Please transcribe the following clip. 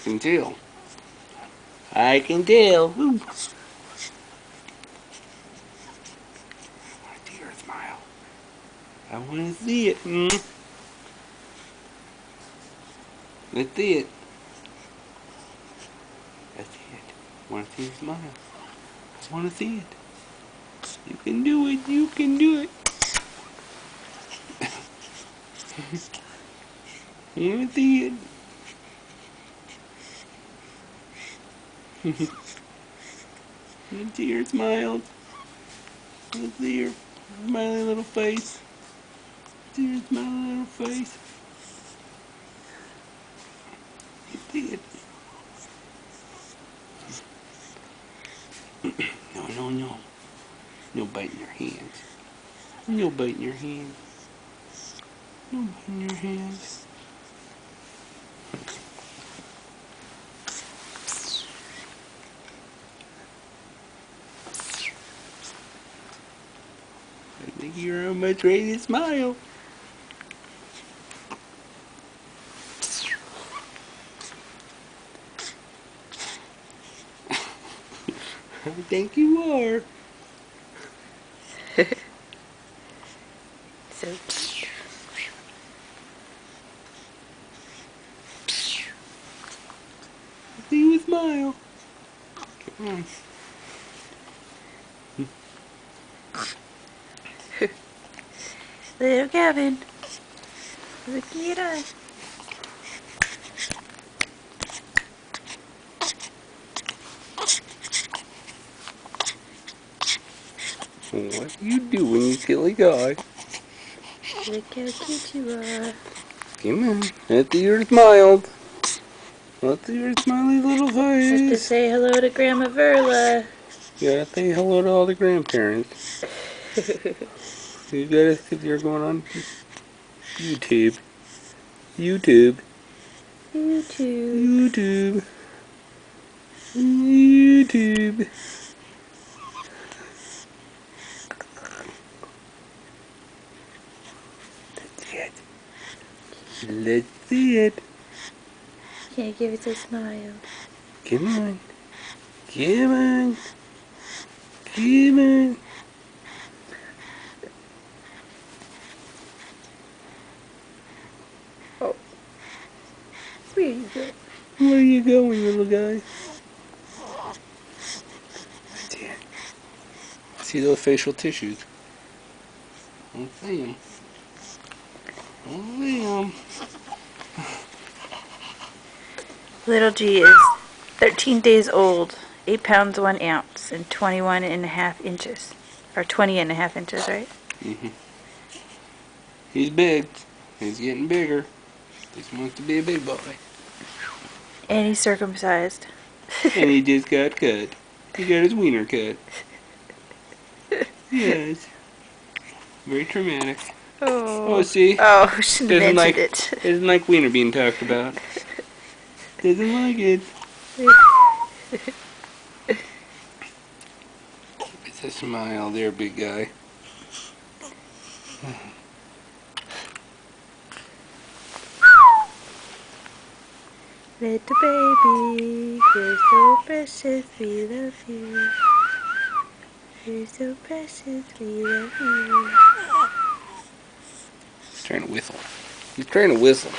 can tell. I can tell. Ooh. I want to see her smile. I want to see it. Let's see it. Let's see it. I want to see her smile. I want to see it. You can do it. You can do it. I want to see it. Let's see her smile. Let's see her smiling little face. Let's see her smiling little face. Let's see it. No, no, no. No biting your hands. No biting your hands. No biting your hands. I think you're almost ready to smile. I think you are. So cute. See you smile. Come on. Little Gavin. Look at us. What you doing, you silly guy? Look how cute you are. Come on. Let's see your smile. Let's see your smiley little face. Have to say hello to Grandma Verla. You gotta say hello to all the grandparents. You gotta, cause you're going on YouTube. YouTube. YouTube. YouTube. YouTube. Let's see it. Let's see it. Can you give us a smile? Come on. Come on. Come on. Oh. Where you go? Where are you going, little guy? See it. See those facial tissues. I see them. I see them. Little G is 13 days old, 8 pounds 1 ounce, and 21.5 inches. Or 20.5 inches, right? He's big. He's getting bigger. Just wants to be a big boy. And he's circumcised. And he just got cut. He got his wiener cut. Yes. Very traumatic. Oh, see? Oh, shouldn't have mentioned it. Doesn't like wiener being talked about. Doesn't like it. It's a smile there, big guy. Little baby, you're so precious, we love you. You're so precious, we love you. He's trying to whistle. He's trying to whistle.